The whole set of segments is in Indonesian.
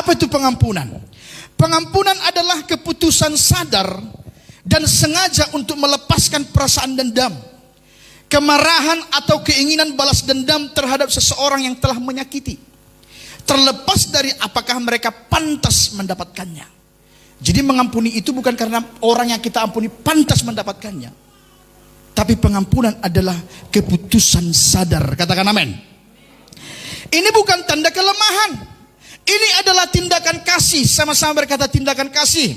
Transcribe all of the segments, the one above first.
Apa itu pengampunan? Pengampunan adalah keputusan sadar dan sengaja untuk melepaskan perasaan dendam, kemarahan atau keinginan balas dendam terhadap seseorang yang telah menyakiti, terlepas dari apakah mereka pantas mendapatkannya. Jadi mengampuni itu bukan karena orang yang kita ampuni pantas mendapatkannya, tapi pengampunan adalah keputusan sadar. Katakan amin. Ini bukan tanda kelemahan. Ini adalah tindakan kasih. Sama-sama berkata tindakan kasih.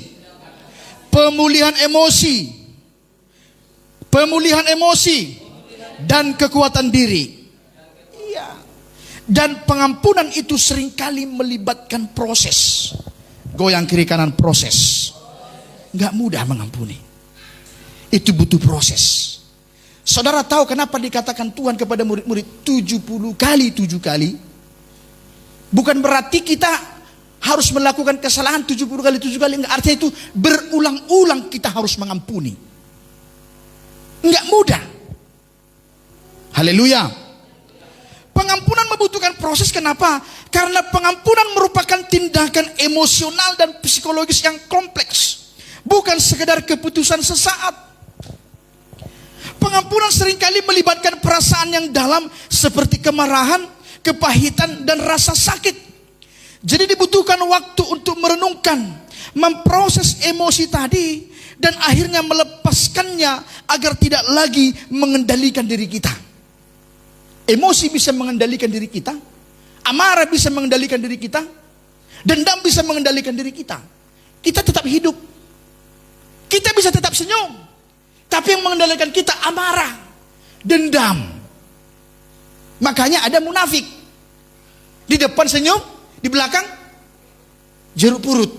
Pemulihan emosi. Pemulihan emosi. Dan kekuatan diri. Iya. Dan pengampunan itu seringkali melibatkan proses. Goyang kiri kanan, proses. Gak mudah mengampuni. Itu butuh proses. Saudara tahu kenapa dikatakan Tuhan kepada murid-murid 70 kali 7 kali? Bukan berarti kita harus melakukan kesalahan 70 kali 7 kali. Enggak, artinya itu berulang-ulang kita harus mengampuni. Enggak mudah. Haleluya. Pengampunan membutuhkan proses. Kenapa? Karena pengampunan merupakan tindakan emosional dan psikologis yang kompleks. Bukan sekedar keputusan sesaat. Pengampunan seringkali melibatkan perasaan yang dalam seperti kemarahan, kepahitan, dan rasa sakit. Jadi dibutuhkan waktu untuk merenungkan, memproses emosi tadi, dan akhirnya melepaskannya agar tidak lagi mengendalikan diri kita. Emosi bisa mengendalikan diri kita, amarah bisa mengendalikan diri kita, dendam bisa mengendalikan diri kita. Kita tetap hidup, kita bisa tetap senyum, tapi yang mengendalikan kita amarah, dendam. Makanya ada munafik. Di depan senyum, di belakang jeruk purut.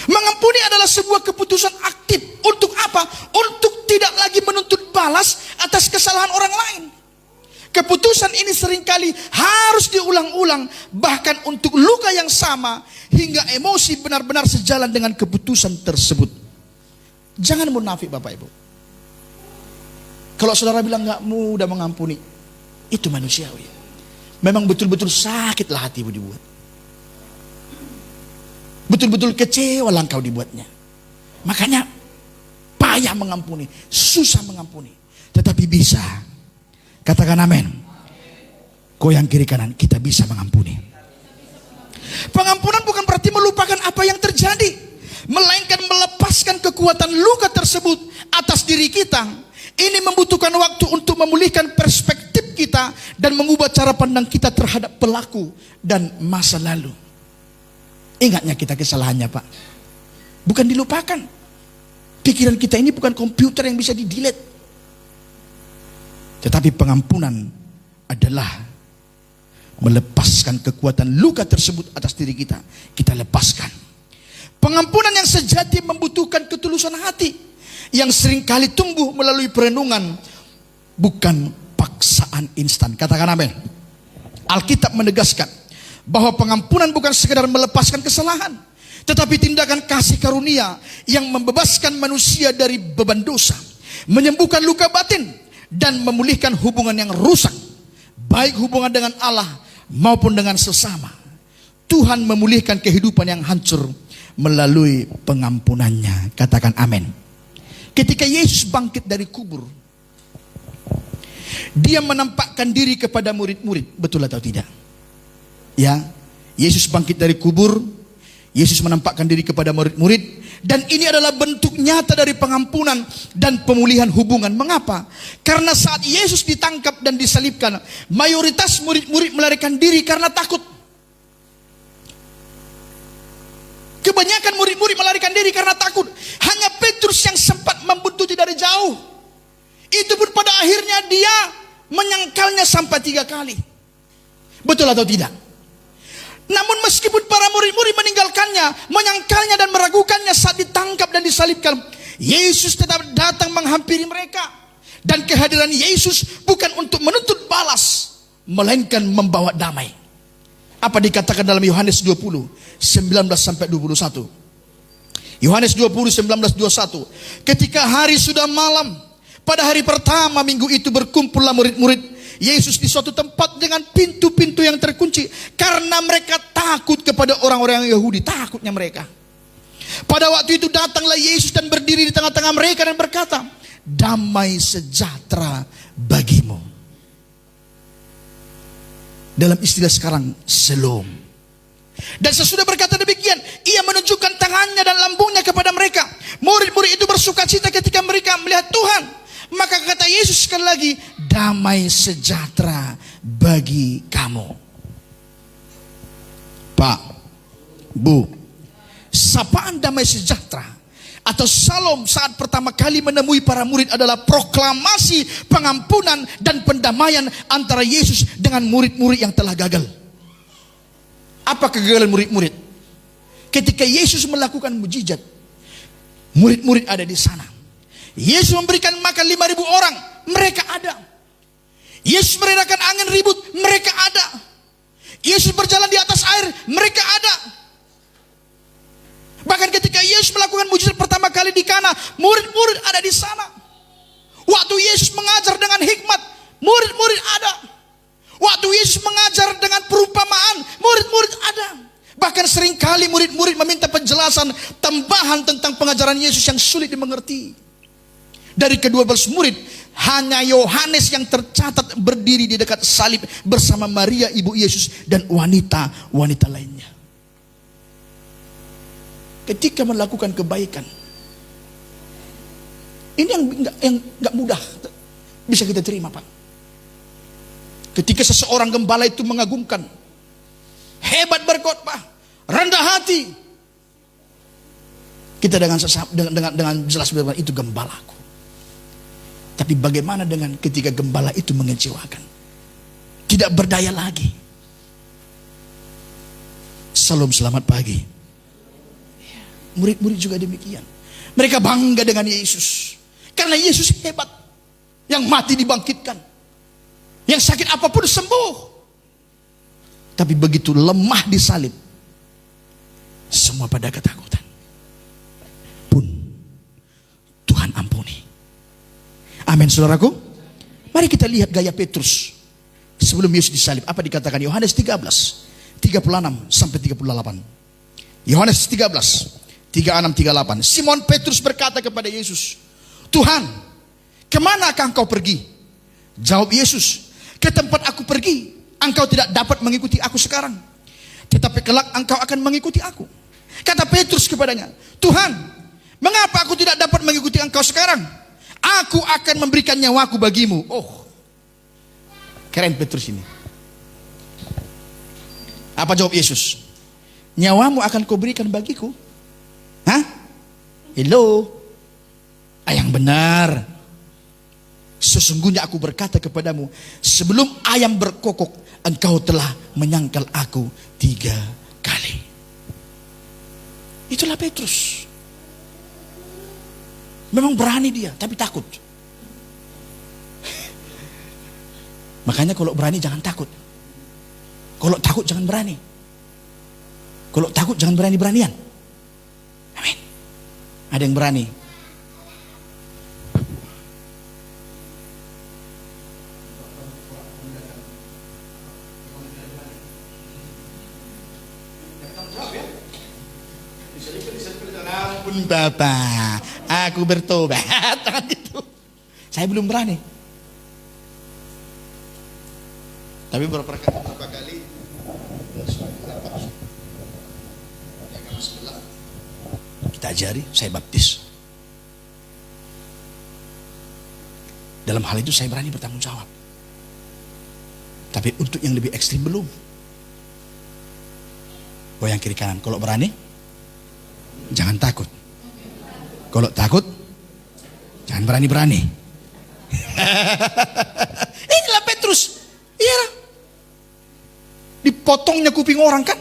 Mengampuni adalah sebuah keputusan aktif. Untuk apa? Untuk tidak lagi menuntut balas atas kesalahan orang lain. Keputusan ini seringkali harus diulang-ulang, bahkan untuk luka yang sama, hingga emosi benar-benar sejalan dengan keputusan tersebut. Jangan munafik Bapak Ibu. Kalau saudara bilang gak mudah mengampuni, itu manusiawi. Memang betul-betul sakitlah hatimu dibuat. Betul-betul kecewa langkah dibuatnya. Makanya payah mengampuni, susah mengampuni. Tetapi bisa. Katakan amin. Goyang kiri kanan, kita bisa mengampuni. Pengampunan bukan berarti melupakan apa yang terjadi, melainkan melepaskan kekuatan luka tersebut atas diri kita. Ini membutuhkan waktu untuk memulihkan perspektif kita dan mengubah cara pandang kita terhadap pelaku dan masa lalu. Ingatnya kita kesalahannya Pak, bukan dilupakan. Pikiran kita ini bukan komputer yang bisa di-delete. Tetapi pengampunan adalah melepaskan kekuatan luka tersebut atas diri kita. Kita lepaskan. Pengampunan yang sejati membutuhkan ketulusan hati yang seringkali tumbuh melalui perenungan, bukan paksaan instan. Katakan amin. Alkitab menegaskan bahwa pengampunan bukan sekedar melepaskan kesalahan, tetapi tindakan kasih karunia yang membebaskan manusia dari beban dosa, menyembuhkan luka batin, dan memulihkan hubungan yang rusak, baik hubungan dengan Allah maupun dengan sesama. Tuhan memulihkan kehidupan yang hancur melalui pengampunannya. Katakan amin. Ketika Yesus bangkit dari kubur, dia menampakkan diri kepada murid-murid. Betul atau tidak? Ya, Yesus bangkit dari kubur, Yesus menampakkan diri kepada murid-murid, dan ini adalah bentuk nyata dari pengampunan dan pemulihan hubungan. Mengapa? Karena saat Yesus ditangkap dan disalibkan, mayoritas murid-murid melarikan diri karena takut. Kebanyakan murid-murid melarikan diri karena takut. Hanya Petrus yang sempat membuntuti dari jauh. Itu pun pada akhirnya dia menyangkalnya sampai 3 kali. Betul atau tidak? Namun meskipun para murid-murid meninggalkannya, menyangkalnya dan meragukannya saat ditangkap dan disalibkan, Yesus tetap datang menghampiri mereka. Dan kehadiran Yesus bukan untuk menuntut balas, melainkan membawa damai. Apa dikatakan dalam Yohanes 20, 19-21. Yohanes 20, 19-21. Ketika hari sudah malam, pada hari pertama minggu itu berkumpullah murid-murid Yesus di suatu tempat dengan pintu-pintu yang terkunci. Karena mereka takut kepada orang-orang Yahudi. Takutnya mereka. Pada waktu itu datanglah Yesus dan berdiri di tengah-tengah mereka dan berkata, damai sejahtera bagimu. Dalam istilah sekarang, shalom. Dan sesudah berkata demikian, ia menunjukkan tangannya dan lambungnya kepada mereka. Murid-murid itu bersuka cita ketika mereka melihat Tuhan. Maka kata Yesus sekali lagi, damai sejahtera bagi kamu. Pak, Bu, sapaan damai sejahtera atau Shalom saat pertama kali menemui para murid adalah proklamasi pengampunan dan pendamaian antara Yesus dengan murid-murid yang telah gagal. Apa kegagalan murid-murid? Ketika Yesus melakukan mujizat, murid-murid ada di sana. Yesus memberikan makan 5.000 orang, mereka ada. Yesus meredakan angin ribut, mereka ada. Yesus berjalan di atas air, mereka ada. Bahkan ketika Yesus melakukan mujizat pertama kali di Kana, murid-murid ada di sana. Waktu Yesus mengajar dengan hikmat, murid-murid ada. Waktu Yesus mengajar dengan perumpamaan, murid-murid ada. Bahkan seringkali murid-murid meminta penjelasan tambahan tentang pengajaran Yesus yang sulit dimengerti. Dari ke-12 murid, hanya Yohanes yang tercatat berdiri di dekat salib bersama Maria ibu Yesus dan wanita-wanita lainnya. Ketika melakukan kebaikan, ini yang nggak mudah bisa kita terima, Pak. Ketika seseorang gembala itu mengagumkan, hebat berkhotbah, rendah hati, kita dengan jelas berkata, itu gembalaku. Tapi bagaimana dengan ketika gembala itu mengecewakan, tidak berdaya lagi? Salam, selamat pagi. Murid-murid juga demikian. Mereka bangga dengan Yesus. Karena Yesus hebat. Yang mati dibangkitkan. Yang sakit apapun sembuh. Tapi begitu lemah disalib, semua pada ketakutan. Pun Tuhan ampuni. Amin, saudaraku. Mari kita lihat gaya Petrus sebelum Yesus disalib. Apa dikatakan Yohanes 13, 36 sampai 38. Yohanes 13, 36-38. Simon Petrus berkata kepada Yesus, Tuhan, kemanakah engkau pergi? Jawab Yesus, ke tempat aku pergi, engkau tidak dapat mengikuti aku sekarang, tetapi kelak engkau akan mengikuti aku. Kata Petrus kepadanya, Tuhan, mengapa aku tidak dapat mengikuti engkau sekarang? Aku akan memberikan nyawaku bagimu. Oh, keren Petrus ini. Apa jawab Yesus? Nyawamu akan kau berikan bagiku? Hah? Hello? Yang benar. Sesungguhnya aku berkata kepadamu, sebelum ayam berkokok, engkau telah menyangkal aku 3 kali. Itulah Petrus. Memang berani dia, tapi takut. Makanya kalau berani jangan takut. Kalau takut jangan berani. Kalau takut jangan berani-beranian. Amin. Ada yang berani. Ampun Bapak, aku bertobat. Gitu. Saya belum berani. Tapi beberapa kali kita ajari, saya baptis. Dalam hal itu saya berani bertanggung jawab. Tapi untuk yang lebih ekstrim belum. Goyang kiri kanan. Kalau berani, jangan takut. Kalau takut, jangan berani-berani. Inilah Petrus. Iya. Dipotongnya kuping orang kan.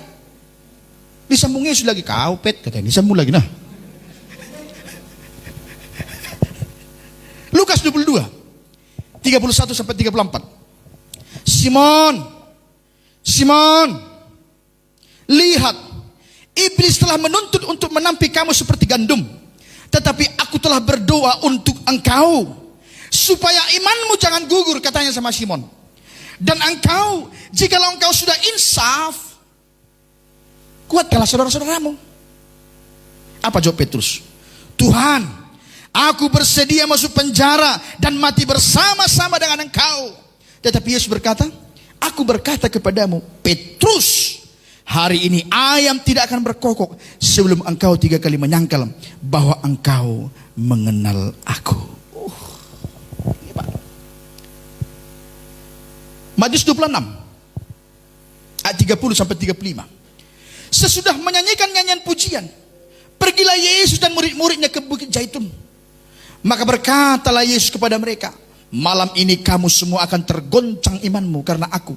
Disambung Yesus lagi. Kau Pet, katanya. Disambung lagi. Nah. Lukas 22. 31 sampai 34. Simon, lihat, iblis telah menuntut untuk menampik kamu seperti gandum. Tetapi aku telah berdoa untuk engkau, supaya imanmu jangan gugur, katanya sama Simon. Dan engkau, jikalau engkau sudah insaf, kuatkanlah saudara-saudaramu. Apa jawab Petrus? Tuhan, aku bersedia masuk penjara dan mati bersama-sama dengan engkau. Tetapi Yesus berkata, aku berkata kepadamu, Petrus, hari ini ayam tidak akan berkokok sebelum engkau 3 kali menyangkal bahwa engkau mengenal aku. Matius 26 ayat 30 sampai 35. Sesudah menyanyikan nyanyian pujian, pergilah Yesus dan murid-muridnya ke Bukit Zaitun. Maka berkatalah Yesus kepada mereka, malam ini kamu semua akan tergoncang imanmu karena aku.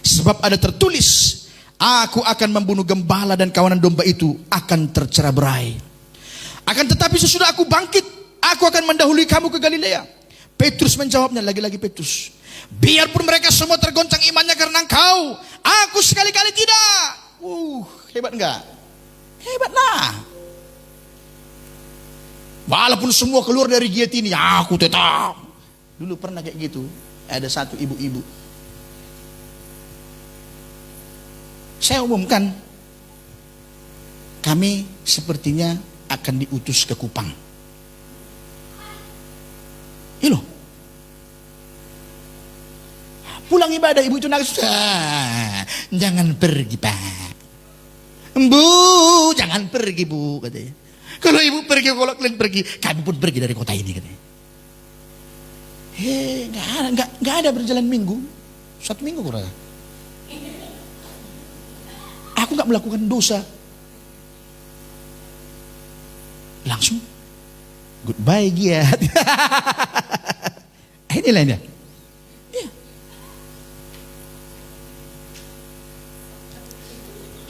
Sebab ada tertulis, aku akan membunuh gembala dan kawanan domba itu akan tercerai-berai. Akan tetapi sesudah aku bangkit, aku akan mendahului kamu ke Galilea. Petrus menjawabnya, lagi-lagi Petrus, biarpun mereka semua tergoncang imannya karena engkau, aku sekali-kali tidak. Hebat enggak? Hebat lah. Walaupun semua keluar dari giat ini, aku tetap. Dulu pernah kayak gitu. Ada satu ibu-ibu. Saya umumkan, kami sepertinya akan diutus ke Kupang. Ini loh. Pulang ibadah, ibu itu nangis. Jangan pergi, Pak. Bu, jangan pergi, Bu, katanya. Kalau ibu pergi, kalau kalian pergi, kami pun pergi dari kota ini, katanya. Nggak ada berjalan minggu, 1 minggu kurang. Aku nggak melakukan dosa. Langsung goodbye giat. Ini lainnya. Ya.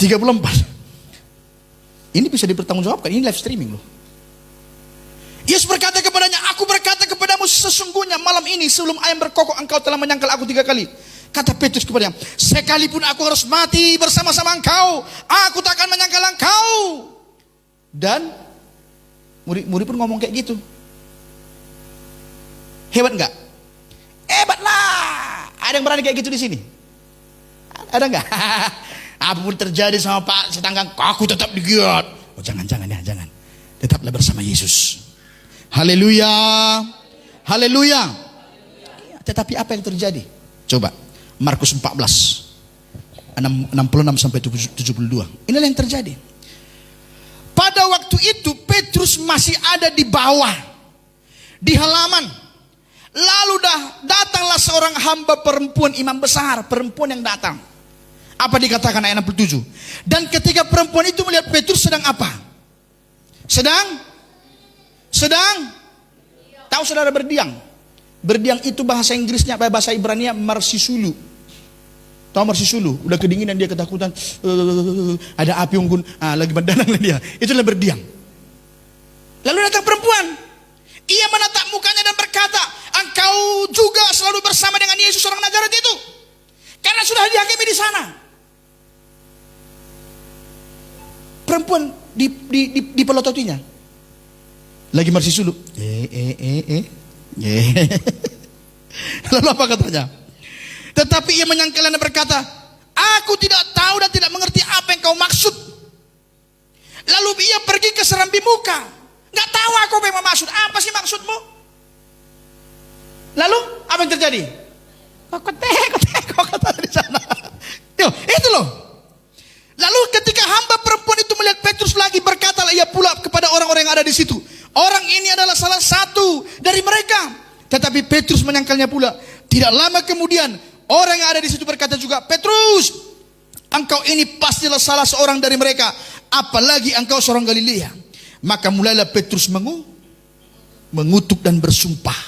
34. Ini bisa dipertanggungjawabkan. Ini live streaming loh. Yesus berkata kepadanya, aku berkata kepadamu sesungguhnya malam ini sebelum ayam berkokok engkau telah menyangkal aku 3 kali. Kata Petrus kepadanya, sekalipun aku harus mati bersama-sama engkau, aku tak akan menyangkal engkau. Dan murid-murid pun ngomong kayak gitu. Hebat enggak? Hebat lah. Ada yang berani kayak gitu di sini? Ada enggak? Apapun terjadi sama Pak setanggang, aku tetap digiat. Oh jangan ya, jangan. Tetaplah bersama Yesus. Haleluya. Haleluya. Tetapi apa yang terjadi? Coba Markus 14 66 sampai 72. Inilah yang terjadi. Pada waktu itu Petrus masih ada di bawah, di halaman. Lalu datanglah seorang hamba perempuan imam besar, perempuan yang datang. Apa dikatakan ayat 67? Dan ketika perempuan itu melihat Petrus sedang apa? Sedang tahu saudara berdiam? Berdiam itu bahasa Inggrisnya, bahasa Ibrania marsisulu. Tahu marsisulu? Udah kedinginan dia, ketakutan, ada api unggun, lagi mendalang dia. Itulah berdiam. Lalu datang perempuan. Ia menatap mukanya dan berkata, engkau juga selalu bersama dengan Yesus orang Nazaret itu, karena sudah dihakimi di sana. Perempuan dipelototinya. Lagi marsisulu. Lalu apa katanya? Tetapi ia menyangkal dan berkata, aku tidak tahu dan tidak mengerti apa yang kau maksud. Lalu ia pergi ke serambi muka. Gak tahu aku apa yang maksud. Apa sih maksudmu? Lalu apa yang terjadi? Kok kata di sana. Yo, itu loh. Lalu ketika hamba perempuan itu melihat Petrus lagi, berkatalah ia pula kepada orang-orang yang ada di situ, orang ini adalah salah satu dari mereka. Tetapi Petrus menyangkalnya pula. Tidak lama kemudian orang yang ada di situ berkata juga, Petrus, engkau ini pastilah salah seorang dari mereka, apalagi engkau seorang Galilea. Maka mulailah Petrus mengutuk dan bersumpah,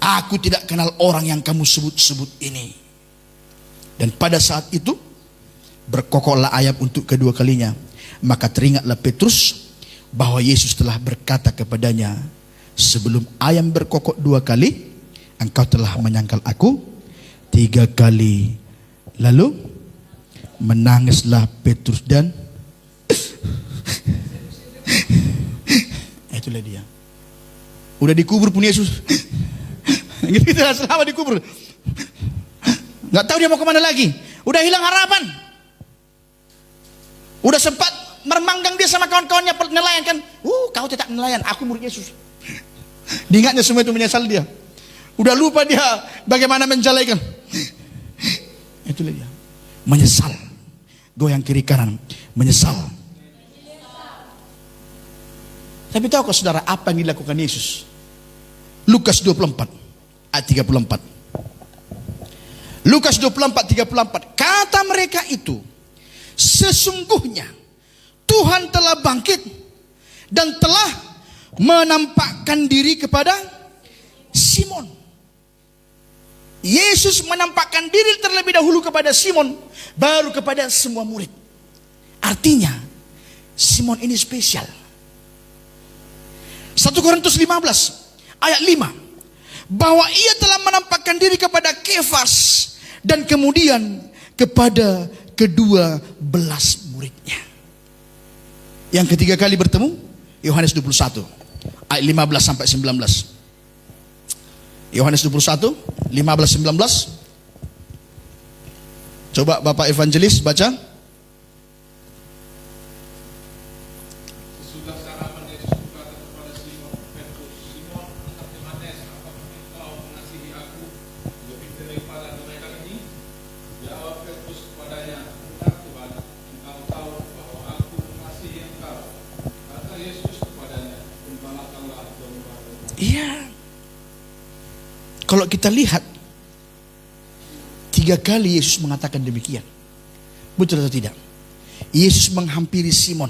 aku tidak kenal orang yang kamu sebut-sebut ini. Dan pada saat itu berkokoklah ayam untuk kedua kalinya. Maka teringatlah Petrus bahwa Yesus telah berkata kepadanya, sebelum ayam berkokok 2 kali, engkau telah menyangkal aku 3 kali. Lalu menangislah Petrus dan itulah dia. Udah dikubur pun Yesus Gitu selama dikubur. Nggak tahu dia mau kemana lagi. Udah hilang harapan. Udah sempat mermanggang dia sama kawan-kawannya nelayan kan. Kau tidak nelayan, aku murid Yesus. Diingatnya semua itu, menyesal dia. Udah lupa dia bagaimana menjalaikan. Itulah dia. Menyesal. Goyang kiri kanan. Menyesal. Tapi tahukah saudara apa yang dilakukan Yesus? Lukas 24 ayat 34. Lukas 24:34. Kata mereka itu, sesungguhnya Tuhan telah bangkit dan telah menampakkan diri kepada Simon. Yesus menampakkan diri terlebih dahulu kepada Simon, baru kepada semua murid. Artinya Simon ini spesial. 1 Korintus 15 ayat 5, bahwa ia telah menampakkan diri kepada Kefas dan kemudian kepada kedua belas muridnya. Yang ketiga kali bertemu, Yohanes 21 ayat 15 sampai 19. Yohanes 21 15-19. Coba Bapak Evangelis baca. Sesudah sarapan Yesus berkata kepada Simon Petrus, Simon anak Yohanes, apakah engkau mengasihi aku lebih daripada mereka ini? Jawab Petrus kepadanya, benar Tuhan, engkau tahu bahwa aku mengasihi engkau. Kata Yesus kepadanya, gembalakanlah domba-domba. Iya. Kalau kita lihat 3 kali Yesus mengatakan demikian. Betul atau tidak? Yesus menghampiri Simon.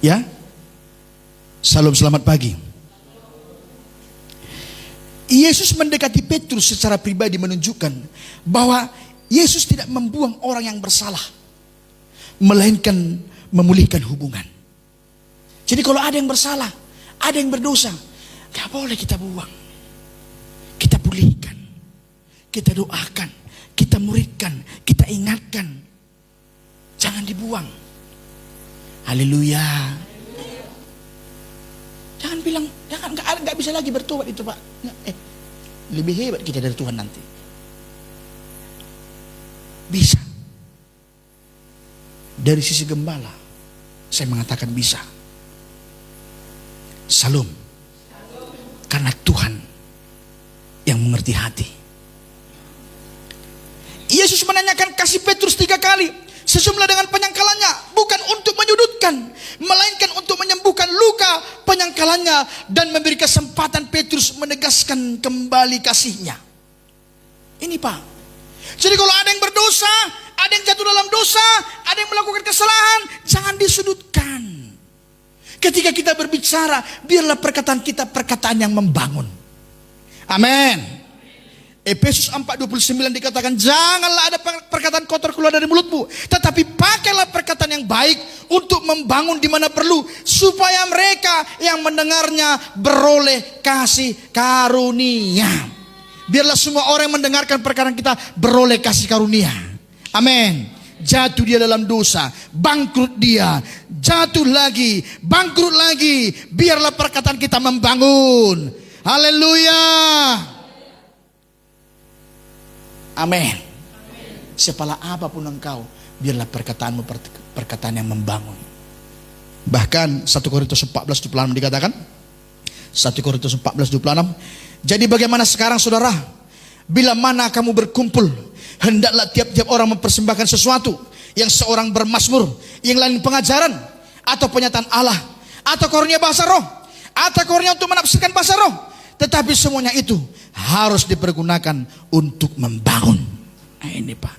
Ya. Salam selamat pagi. Yesus mendekati Petrus secara pribadi menunjukkan bahwa Yesus tidak membuang orang yang bersalah, melainkan memulihkan hubungan. Jadi kalau ada yang bersalah, ada yang berdosa, gak boleh kita buang. Kita pulihkan, kita doakan, kita muridkan, kita ingatkan. Jangan dibuang. Haleluya. Jangan bilang, nggak bisa lagi bertobat itu Pak. Lebih hebat kita dari Tuhan nanti. Bisa. Dari sisi gembala, saya mengatakan bisa. Salam. Karena Tuhan yang mengerti hati. Yesus menanyakan kasih Petrus 3 kali, sejumlah dengan penyangkalannya, bukan untuk menyudutkan, melainkan untuk menyembuhkan luka penyangkalannya dan memberi kesempatan Petrus menegaskan kembali kasihnya. Ini Pak. Jadi kalau ada yang berdosa, ada yang jatuh dalam dosa, ada yang melakukan kesalahan, jangan disudutkan. Ketika kita berbicara, biarlah perkataan kita perkataan yang membangun. Amin. Efesus 4:29 dikatakan, janganlah ada perkataan kotor keluar dari mulutmu, tetapi pakailah perkataan yang baik untuk membangun di mana perlu, supaya mereka yang mendengarnya beroleh kasih karunia. Biarlah semua orang yang mendengarkan perkataan kita beroleh kasih karunia. Amin. Jatuh dia dalam dosa, bangkrut dia, jatuh lagi, bangkrut lagi, biarlah perkataan kita membangun. Haleluya. Amin. Sepalah apapun engkau, biarlah perkataanmu perkataan yang membangun. Bahkan 1 Korintus 14:26 dikatakan, 1 Korintus 14:26, jadi bagaimana sekarang saudara? Bila mana kamu berkumpul, hendaklah tiap-tiap orang mempersembahkan sesuatu, yang seorang bermazmur, yang lain pengajaran, atau penyataan Allah, atau karunia bahasa roh, atau karunia untuk menafsirkan bahasa roh. Tetapi semuanya itu harus dipergunakan untuk membangun. Nah ini Pak.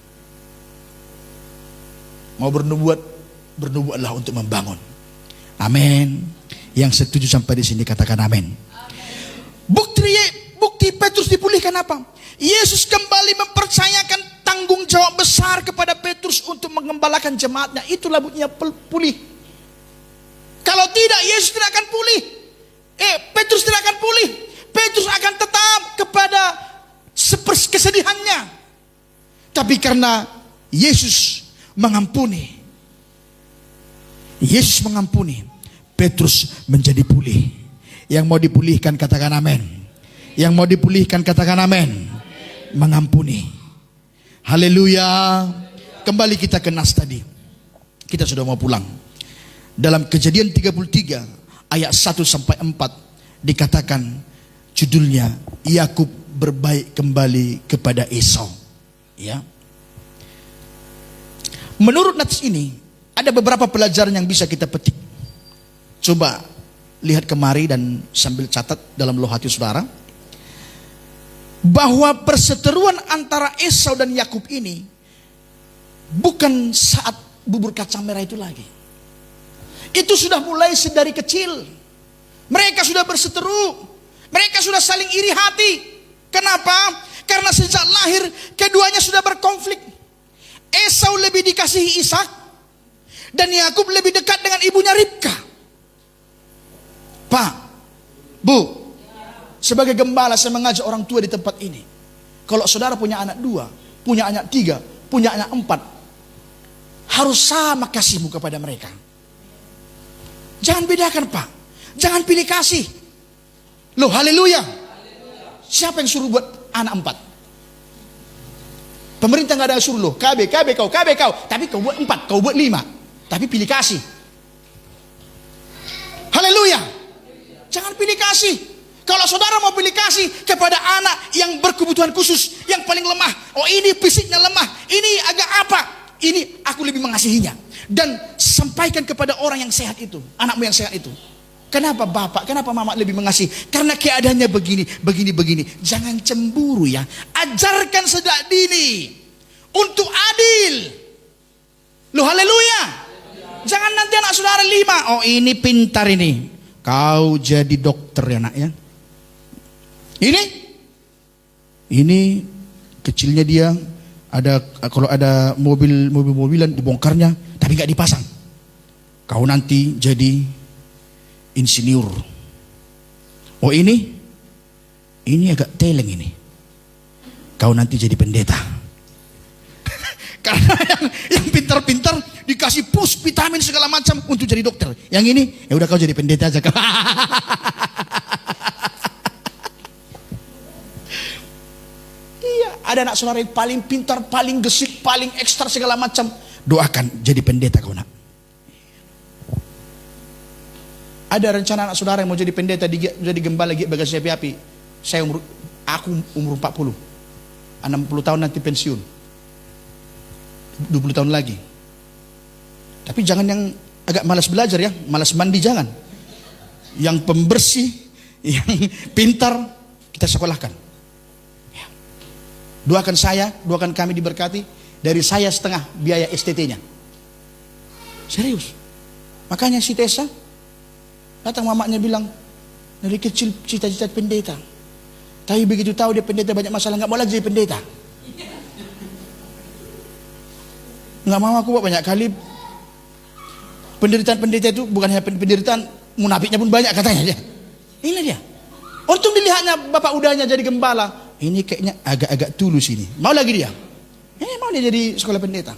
Mau bernubuat, bernubuatlah untuk membangun. Amin. Yang setuju sampai di sini katakan amin. Bukti Petrus dipulihkan apa? Yesus kembali mempercayakan tanggung jawab besar kepada Petrus untuk mengembalakan jemaatnya. Itulah buktinya pulih. Kalau tidak, Yesus tidak akan pulih. Petrus tidak akan pulih. Petrus akan tetap kepada kesedihannya. Tapi karena Yesus mengampuni, Petrus menjadi pulih. Yang mau dipulihkan katakan amin. Yang mau dipulihkan katakan amin. Mengampuni. Haleluya. Kembali kita ke nas tadi. Kita sudah mau pulang. Dalam Kejadian 33 ayat 1 sampai 4 dikatakan judulnya Yakub berbaik kembali kepada Esau. Ya. Menurut nats ini ada beberapa pelajaran yang bisa kita petik. Coba lihat kemari dan sambil catat dalam loh hati saudara. Bahwa perseteruan antara Esau dan Yakub ini bukan saat bubur kacang merah itu lagi. Itu sudah mulai sedari kecil. Mereka sudah berseteru. Mereka sudah saling iri hati. Kenapa? Karena sejak lahir keduanya sudah berkonflik. Esau lebih dikasihi Ishak dan Yakub lebih dekat dengan ibunya Ribka. Pak, Bu, sebagai gembala saya mengajak orang tua di tempat ini. Kalau saudara punya anak 2, punya anak 3, punya anak 4, harus sama kasihmu kepada mereka. Jangan bedakan Pak. Jangan pilih kasih. Loh, haleluya. Siapa yang suruh buat anak 4? Pemerintah gak ada yang suruh loh. KB kau. Tapi kau buat 4, kau buat 5. Tapi pilih kasih. Haleluya. Jangan pilih kasih. Kalau saudara mau pilih kasih kepada anak yang berkebutuhan khusus, yang paling lemah. Oh ini fisiknya lemah, ini agak apa. Ini aku lebih mengasihinya. Dan sampaikan kepada orang yang sehat itu, anakmu yang sehat itu. Kenapa bapak, kenapa mama lebih mengasihi? Karena keadaannya begini. Jangan cemburu ya. Ajarkan sejak dini untuk adil. Loh haleluya. Jangan nanti anak saudara 5. Oh ini pintar ini. Kau jadi dokter ya nak ya. Ini kecilnya dia ada, kalau ada mobilan dibongkarnya tapi nggak dipasang. Kau nanti jadi insinyur. Oh ini agak teleng ini. Kau nanti jadi pendeta. Karena yang pintar-pintar dikasih push vitamin segala macam untuk jadi dokter. Yang ini ya udah kau jadi pendeta aja. Iya, ada anak saudara yang paling pintar, paling gesit, paling ekstra segala macam. Doakan jadi pendeta kau nak. Ada rencana anak saudara yang mau jadi pendeta, jadi gembala bagasi api-api. Aku umur 40. 60 tahun nanti pensiun. 20 tahun lagi. Tapi jangan yang agak malas belajar ya, malas mandi jangan. Yang pembersih, yang pintar kita sekolahkan. Ya. Doakan saya, doakan kami diberkati. Dari saya setengah biaya STT-nya. Serius. Makanya si Tessa datang, mamanya bilang dari kecil cita-cita pendeta. Tapi begitu tahu dia pendeta banyak masalah, nggak mau lagi jadi pendeta. Nggak mau aku banyak kali. Penderitaan pendeta itu bukan hanya penderitaan, munafiknya pun banyak katanya dia. Ini dia. Untung dilihatnya bapak udahnya jadi gembala. Ini kayaknya agak-agak tulus ini. Mau lagi dia. Mau dia jadi sekolah pendeta.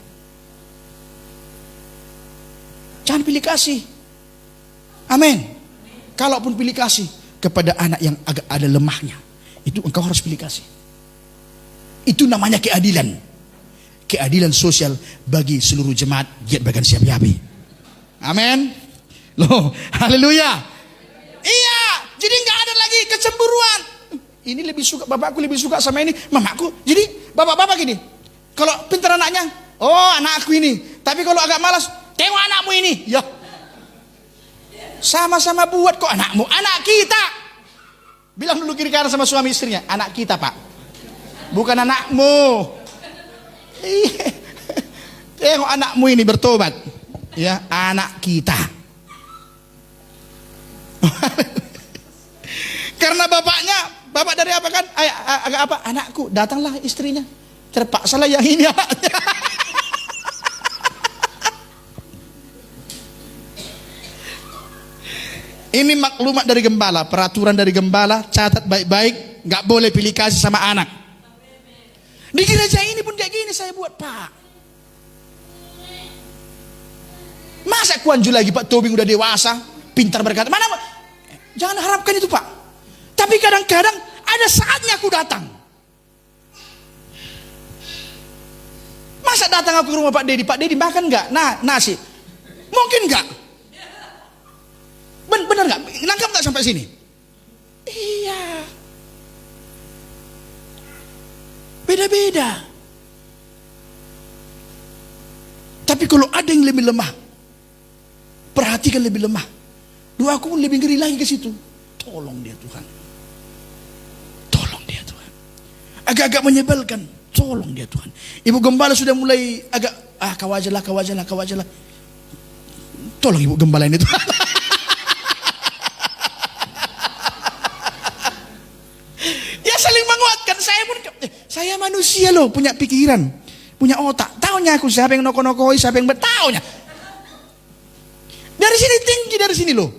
Jangan pilih kasih. Amin. Kalaupun pilih kasih kepada anak yang agak ada lemahnya, itu engkau harus pilih kasih. Itu namanya keadilan. Keadilan sosial bagi seluruh jemaat giat bagan siapi api. Amin. Loh, haleluya. Iya, jadi nggak ada lagi kecemburuan. Ini lebih suka, bapakku lebih suka sama ini, mamaku. Jadi bapak-bapak gini, kalau pintar anaknya, oh anakku ini. Tapi kalau agak malas, tengok anakmu ini. Ya, sama-sama buat kok anakmu, anak kita. Bilang dulu kiri kanan sama suami istrinya, anak kita pak, bukan anakmu. Tengok anakmu ini bertobat. Ya, anak kita. Karena bapak dari apa kan? Agak apa? Anakku, datanglah istrinya. Terpaksalah yang ini anaknya. Ini maklumat dari gembala, peraturan dari gembala, catat baik-baik, nggak boleh pilih kasih sama anak. Di gereja ini pun kayak gini saya buat pak. Masa kuanju lagi Pak Tobing udah dewasa, pintar berkata, mana? Jangan harapkan itu Pak. Tapi kadang-kadang ada saatnya aku datang. Masa datang aku ke rumah Pak Dedi makan nggak? Nasi. Mungkin nggak. Benar nggak? Nangkap nggak sampai sini? Iya. Beda-beda. Tapi kalau ada yang lebih lemah, perhatikan lebih lemah. Doaku pun lebih ngeri lagi ke situ. Tolong dia Tuhan. Tolong dia Tuhan. Agak-agak menyebalkan. Tolong dia Tuhan. Ibu gembala sudah mulai agak kawajalah. Tolong ibu gembala ini Tuhan. Ya saling menguatkan. Saya manusia loh, punya pikiran, punya otak. Taunya aku siapa yang noko-nokoi, siapa yang bertaunya. Dari sini tinggi, dari sini loh.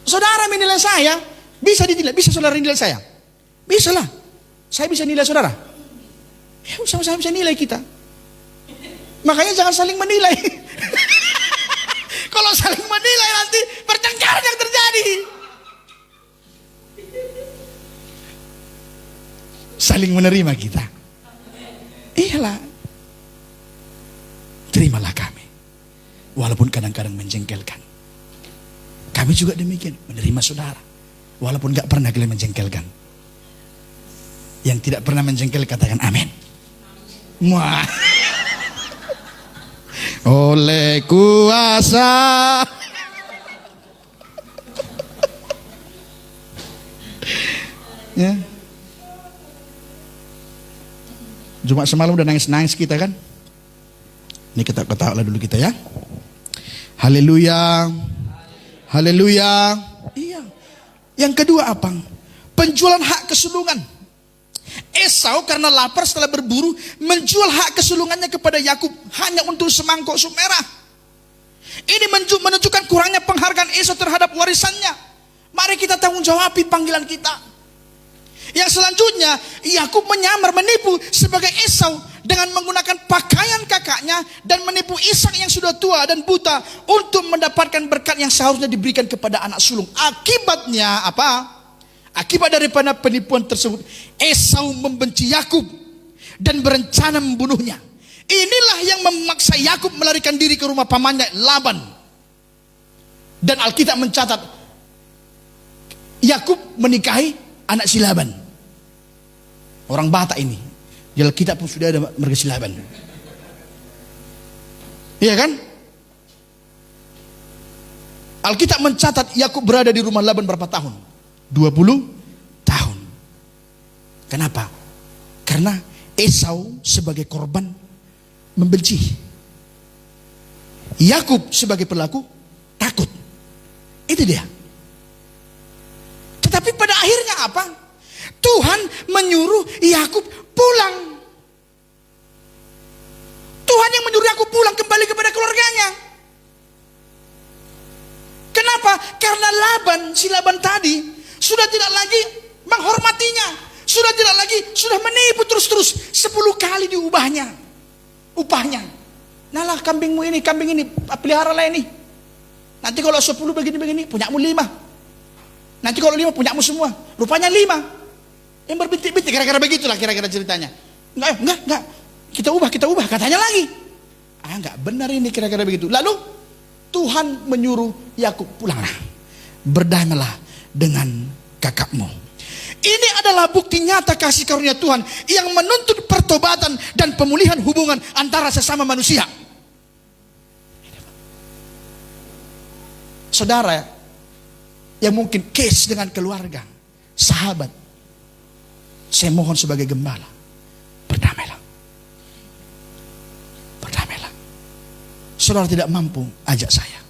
Saudara menilai saya, bisa dinilai, bisa saudara nilai saya. Bisa lah. Saya bisa nilai saudara. Ya sama-sama bisa nilai kita. Makanya jangan saling menilai. Kalau saling menilai nanti pertengkaran yang terjadi. Saling menerima kita. Iyalah. Terimalah kami. Walaupun kadang-kadang menjengkelkan. Kami juga demikian, menerima saudara. Walaupun gak pernah kalian menjengkelkan. Yang tidak pernah menjengkel katakan amin. Wah. Oleh kuasa. Ya. Jumat semalam udah nangis-nangis kita kan. Ini kita ketawa dulu kita ya. Haleluya. Haleluya. Iya. Yang kedua apa? Penjualan hak kesulungan. Esau karena lapar setelah berburu menjual hak kesulungannya kepada Yakub hanya untuk semangkok sup merah. Ini menunjukkan kurangnya penghargaan Esau terhadap warisannya. Mari kita tanggung jawabi panggilan kita. Yang selanjutnya Yakub menyamar menipu sebagai Esau dengan menggunakan pakaian kakaknya dan menipu Ishak yang sudah tua dan buta untuk mendapatkan berkat yang seharusnya diberikan kepada anak sulung. Akibatnya apa? Akibat daripada penipuan tersebut, Esau membenci Yakub dan berencana membunuhnya. Inilah yang memaksa Yakub melarikan diri ke rumah pamannya Laban. Dan Alkitab mencatat Yakub menikahi anak si Laban. Orang Batak ini. Di Alkitab pun sudah ada mereka si Laban. Iya kan? Alkitab mencatat Yakub berada di rumah Laban berapa tahun? 20 tahun. Kenapa? Karena Esau sebagai korban membenci. Yakub sebagai pelaku takut. Itu dia. Tetapi pada akhirnya apa? Tuhan menyuruh Yakub pulang. Tuhan yang menyuruh Yakub pulang kembali kepada keluarganya. Kenapa? Karena si Laban tadi sudah tidak lagi menghormatinya. Sudah menipu terus-terus. 10 kali diubahnya upahnya. Nalah kambing ini, pelihara lah ini. Nanti kalau 10 begini, punyamu 5. Nanti kalau 5 punyamu semua. Rupanya 5. Yang berbintik-bintik, kira-kira begitulah kira-kira ceritanya. Enggak. Kita ubah, katanya lagi. Enggak benar ini kira-kira begitu. Lalu Tuhan menyuruh Yakub pulanglah. Berdamailah dengan kakakmu. Ini adalah bukti nyata kasih karunia Tuhan yang menuntut pertobatan dan pemulihan hubungan antara sesama manusia. Saudara yang mungkin case dengan keluarga, sahabat, saya mohon sebagai gembala, berdamailah. Berdamailah. Saudara tidak mampu, ajak saya.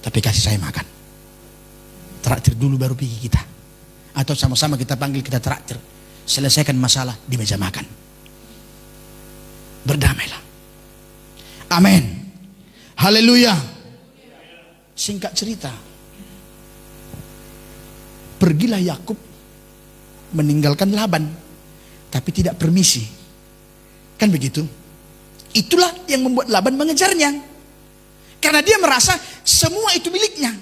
Tapi kasih saya makan. Traktir dulu baru pergi kita. Atau sama-sama kita panggil, kita traktir. Selesaikan masalah di meja makan. Berdamailah. Amin. Haleluya. Singkat cerita, pergilah Yakub meninggalkan Laban, tapi tidak permisi. Kan begitu? Itulah yang membuat Laban mengejarnya. Karena dia merasa semua itu miliknya.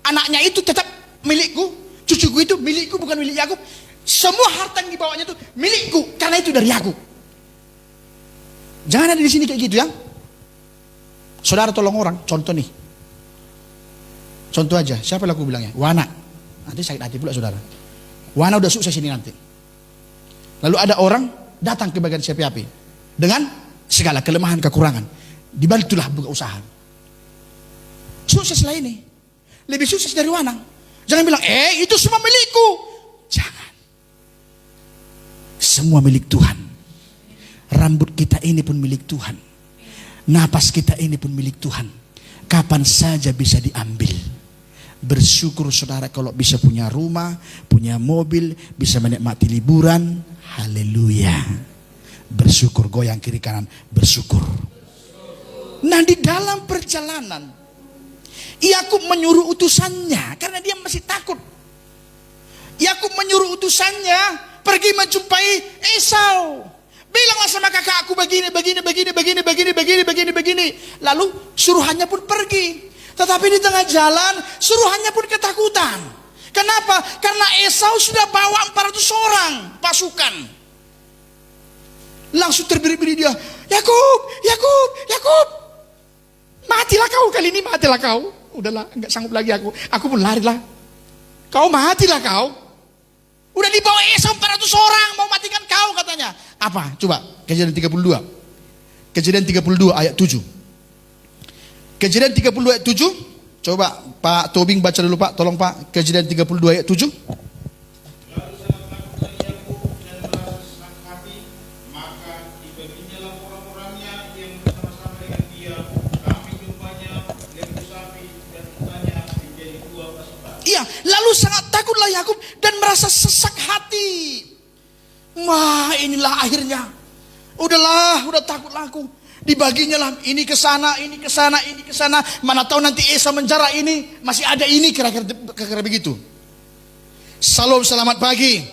Anaknya itu tetap milikku, Cucuku itu milikku, bukan milik Yakub. Semua harta yang dibawanya itu milikku, karena itu dari Yakub. Jangan ada di sini kayak gitu ya. Saudara tolong orang, contoh nih. Contoh aja, siapa yang aku bilangnya? Wana. Nanti sakit hati pula saudara. Wana udah sukses ini nanti. Lalu ada orang datang ke bagian CPAP dengan segala kelemahan, kekurangan. Dibantulah buka usaha. Sukseslah ini. Lebih sukses dari Wana. Jangan bilang, itu semua milikku. Jangan. Semua milik Tuhan. Rambut kita ini pun milik Tuhan. Napas kita ini pun milik Tuhan. Kapan saja bisa diambil. Bersyukur saudara kalau bisa punya rumah, punya mobil, bisa menikmati liburan. Haleluya. Bersyukur, goyang kiri kanan, bersyukur. Nah, di dalam perjalanan Yakub menyuruh utusannya karena dia masih takut. Yakub menyuruh utusannya pergi menjumpai Esau. Bilanglah sama kakak aku begini. Lalu suruhannya pun pergi. Tetapi di tengah jalan suruhannya pun ketakutan. Kenapa? Karena Esau sudah bawa 400 orang pasukan. Langsung terbiri-biri dia. Yakub. Matilah kau kali ini, matilah kau. Udahlah, enggak sanggup lagi aku. Aku pun lari lah. Kau matilah kau. Udah dibawa Esau 400 orang mau matikan kau katanya. Apa? Coba Kejadian 32. Kejadian 32 ayat 7. Kejadian 32 ayat 7. Coba Pak Tobing baca dulu Pak, tolong Pak. Kejadian 32 ayat 7. Lalu sangat takutlah Yakub dan merasa sesak hati, maka dibaginya orang-orangnya yang bersama-sama dengan dia, kambing dombanya, lembu sapi dan untanya menjadi 2 pasukan. Iya, lalu sangat takutlah Yakub dan merasa sesak hati. Wah, inilah akhirnya. Udah takutlah aku. Dibaginya lah, ini ke sana. Mana tahu nanti Esau menjara ini, masih ada ini kira-kira begitu. Salam, selamat pagi.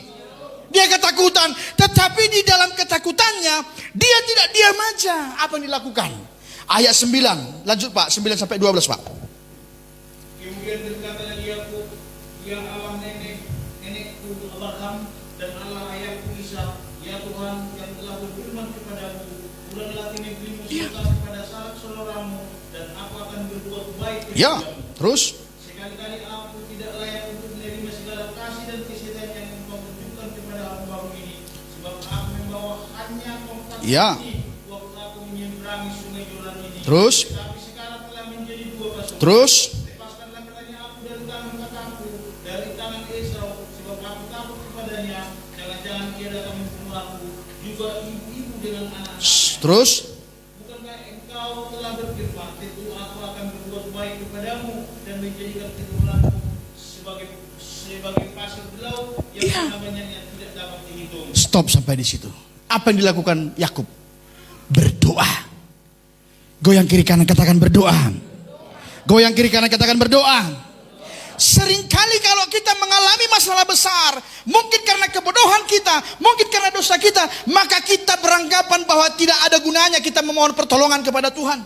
Dia ketakutan, tetapi di dalam ketakutannya dia tidak diam aja. Apa yang dilakukan? Ayat 9, lanjut Pak, 9 sampai 12 Pak. Kemudian berkatalah Yakub, ya Allah nenekku Abraham dan Allah ayahku Ishak, ya Tuhan yang telah berfirman kepadaku, ulanglah negerimu kepada sanak saudaramu dan aku akan berbuat baik kepadamu. Terus? Sekali-kali aku tidak layak untuk menerima segala kasih dan kesetiaan yang engkau tunjukkan kepada hambamu ini, sebab aku membawa hanya tongkat ini waktu aku menyeberangi sungai Yordan ini. Terus? Tetapi sekarang telah menjadi 2 pasukan. Terus? Lepaskanlah katanya aku dari tangan kakakku, dari tangan Esau, sebab aku takut kepadanya. Jangan-jangan dia datang membunuh aku, juga ibu-ibu dengan anak-anak. Terus? Bukankah engkau telah berfirman, tentu aku akan berbuat baik kepadamu dan menjadikan keturunanmu sebagai pasir di laut yang namanya tidak dapat dihitung. Stop sampai di situ. Apa yang dilakukan Yakub? Berdoa. Goyang kiri kanan katakan berdoa. Goyang kiri kanan katakan berdoa. Seringkali kalau kita mengalami masalah besar, mungkin karena kebodohan kita, mungkin karena dosa kita, maka kita beranggapan bahwa tidak ada gunanya kita memohon pertolongan kepada Tuhan.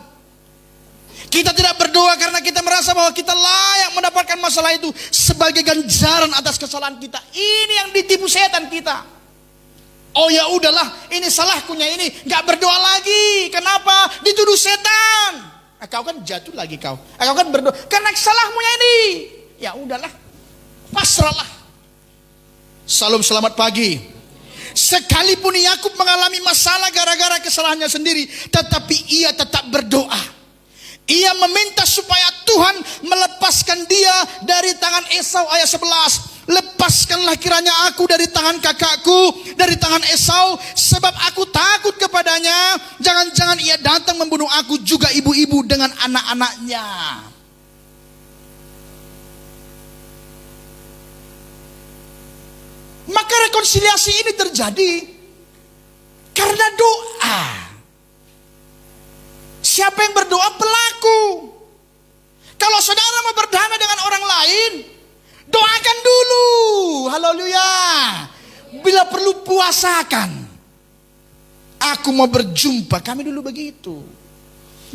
Kita tidak berdoa karena kita merasa bahwa kita layak mendapatkan masalah itu sebagai ganjaran atas kesalahan kita. Ini yang ditipu setan kita. Oh ya udahlah, ini salahkunya ini, nggak berdoa lagi. Kenapa? Dituduh setan. Kau kan jatuh lagi kau. Kau kan berdoa karena salahmunya ini. Ya udahlah, pasrahlah. Salam, selamat pagi. Sekalipun Yakub mengalami masalah gara-gara kesalahannya sendiri, tetapi ia tetap berdoa. Ia meminta supaya Tuhan melepaskan dia dari tangan Esau. Ayat 11, lepaskanlah kiranya aku dari tangan kakakku, dari tangan Esau, sebab aku takut kepadanya. Jangan-jangan ia datang membunuh aku, juga ibu-ibu dengan anak-anaknya. Maka rekonsiliasi ini terjadi karena doa. Siapa yang berdoa? Pelaku. Kalau saudara mau berdamai dengan orang lain, doakan dulu. Haleluya. Bila perlu puasakan. Aku mau berjumpa. Kami dulu begitu.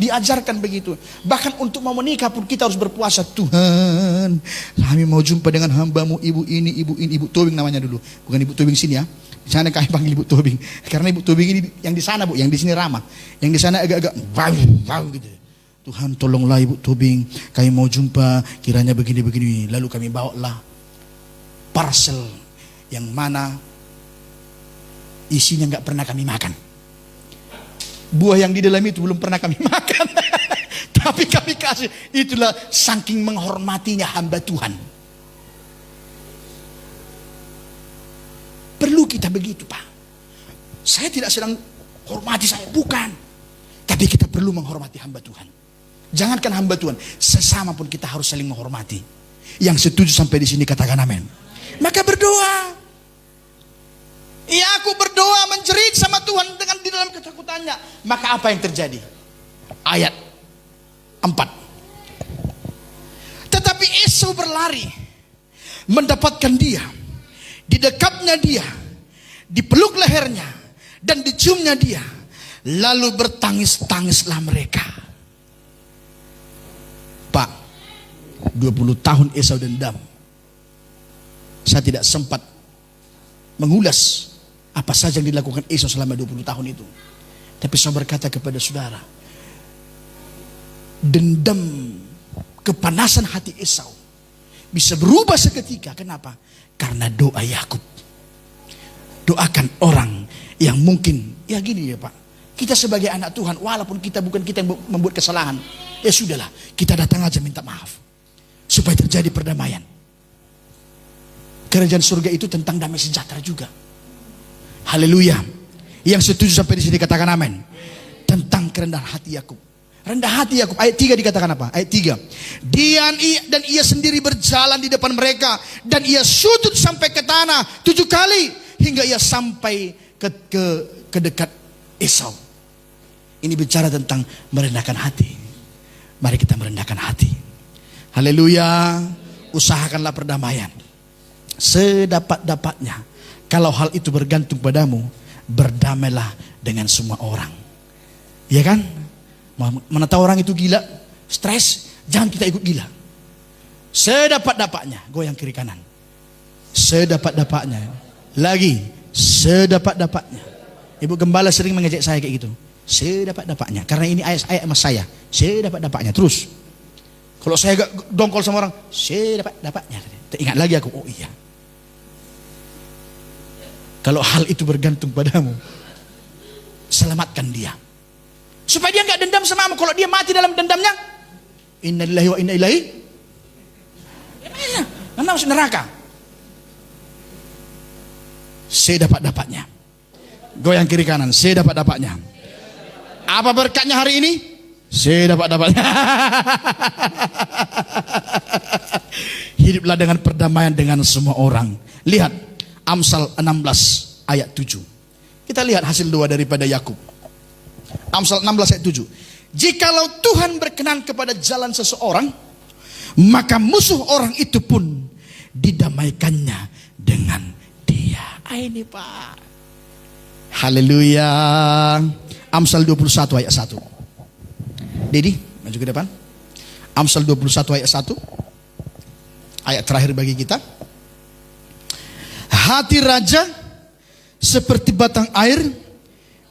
Diajarkan begitu. Bahkan untuk mau menikah pun kita harus berpuasa. Tuhan, kami mau jumpa dengan hambamu ibu ini, Ibu Tobing namanya dulu. Bukan Ibu Tobing sini ya. Di sana kami panggil Ibu Tobing. Karena Ibu Tobing ini yang di sana Bu, yang di sini ramah. Yang di sana agak-agak wow gitu. Tuhan tolonglah Ibu Tobing, kami mau jumpa, kiranya begini-begini. Lalu kami bawalah parcel yang mana isinya nggak pernah kami makan. Buah yang di dalam itu belum pernah kami makan. Tapi kami kasih. Itulah saking menghormatinya hamba Tuhan. Perlu kita begitu Pak. Saya tidak sedang hormati saya, bukan. Tapi kita perlu menghormati hamba Tuhan. Jangankan hamba Tuhan, sesama pun kita harus saling menghormati. Yang setuju sampai di sini katakan amin. Maka berdoa. Ya aku berdoa menjerit sama Tuhan dengan di dalam ketakutannya. Maka apa yang terjadi? Ayat 4. Tetapi Esau berlari, mendapatkan dia, didekapnya dia, dipeluk lehernya, dan diciumnya dia. Lalu bertangis-tangislah mereka. Pak, 20 tahun Esau dendam. Saya tidak sempat mengulas apa saja yang dilakukan Esau selama 20 tahun itu. Tapi saya berkata kepada saudara, dendam, kepanasan hati Esau bisa berubah seketika. Kenapa? Karena doa Yakub. Doakan orang yang mungkin, ya gini ya Pak, kita sebagai anak Tuhan, walaupun kita bukan kita yang membuat kesalahan, ya sudahlah, kita datang aja minta maaf supaya terjadi perdamaian. Kerajaan surga itu tentang damai sejahtera juga. Haleluya. Yang setuju sampai di sini katakan amin. Tentang kerendahan hati Yakub. Rendah hati Yakub. Ayat 3 dikatakan apa? Ayat 3. Dan ia sendiri berjalan di depan mereka, dan ia sujud sampai ke tanah 7 kali hingga ia sampai ke dekat Esau. Ini bicara tentang merendahkan hati. Mari kita merendahkan hati. Haleluya. Usahakanlah perdamaian sedapat-dapatnya. Kalau hal itu bergantung padamu, berdamailah dengan semua orang. Ya kan? Mana tahu orang itu gila, stres, jangan kita ikut gila. Sedapat-dapatnya, goyang kiri kanan. Sedapat-dapatnya. Lagi, sedapat-dapatnya. Ibu gembala sering mengejek saya kayak gitu. Sedapat-dapatnya. Karena ini ayat-ayat sama saya. Sedapat-dapatnya. Terus, kalau saya gak dongkol sama orang, sedapat-dapatnya. Ingat lagi aku, oh iya. Kalau hal itu bergantung padamu, selamatkan dia. Supaya dia nggak dendam sama kamu. Kalau dia mati dalam dendamnya, inna lillahi wa inna ilaihi. Mana masuk neraka? Sedapat-dapatnya. Goyang kiri kanan, sedapat-dapatnya. Apa berkatnya hari ini? Sedapat-dapatnya. Hiduplah dengan perdamaian dengan semua orang. Lihat Amsal 16 ayat 7. Kita lihat hasil doa daripada Yakub. Amsal 16 ayat 7. Jikalau Tuhan berkenan kepada jalan seseorang, maka musuh orang itu pun didamaikannya dengan dia. Ini Pak. Haleluya. Amsal 21 ayat 1. Dedi, maju ke depan. Amsal 21 ayat 1. Ayat terakhir bagi kita. Hati raja seperti batang air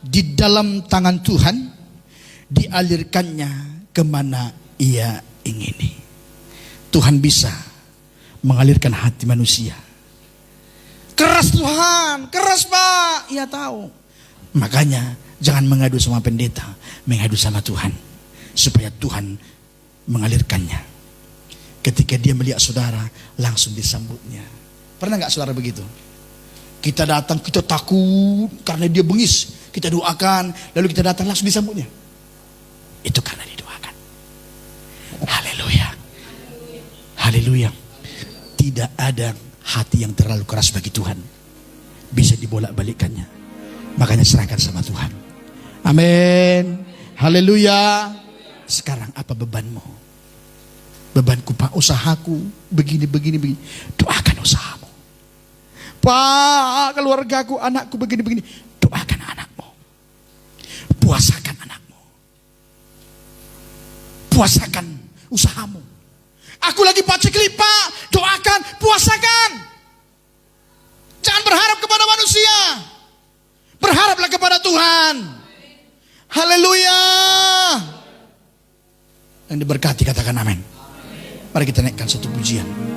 di dalam tangan Tuhan, dialirkannya kemana ia ingini. Tuhan bisa mengalirkan hati manusia. Keras Tuhan, keras Pak. Ia tahu. Makanya jangan mengadu sama pendeta, mengadu sama Tuhan. Supaya Tuhan mengalirkannya. Ketika dia melihat saudara, langsung disambutnya. Pernah gak saudara begitu? Kita datang, kita takut karena dia bengis. Kita doakan, lalu kita datang langsung disambutnya. Itu karena didoakan. Haleluya. Haleluya. Tidak ada hati yang terlalu keras bagi Tuhan. Bisa dibolak-balikkannya. Makanya serahkan sama Tuhan. Amin. Haleluya. Sekarang apa bebanmu? Bebanku Pak, usahaku begini. Doakan usahamu. Pak, keluargaku, anakku begini. Doakan anakmu. Puasakan anakmu. puasakan usahamu. Aku lagi paceklik Pak, doakan, puasakan. Jangan berharap kepada manusia, berharaplah kepada Tuhan. Haleluya. Yang diberkati katakan amin. Mari kita naikkan satu pujian.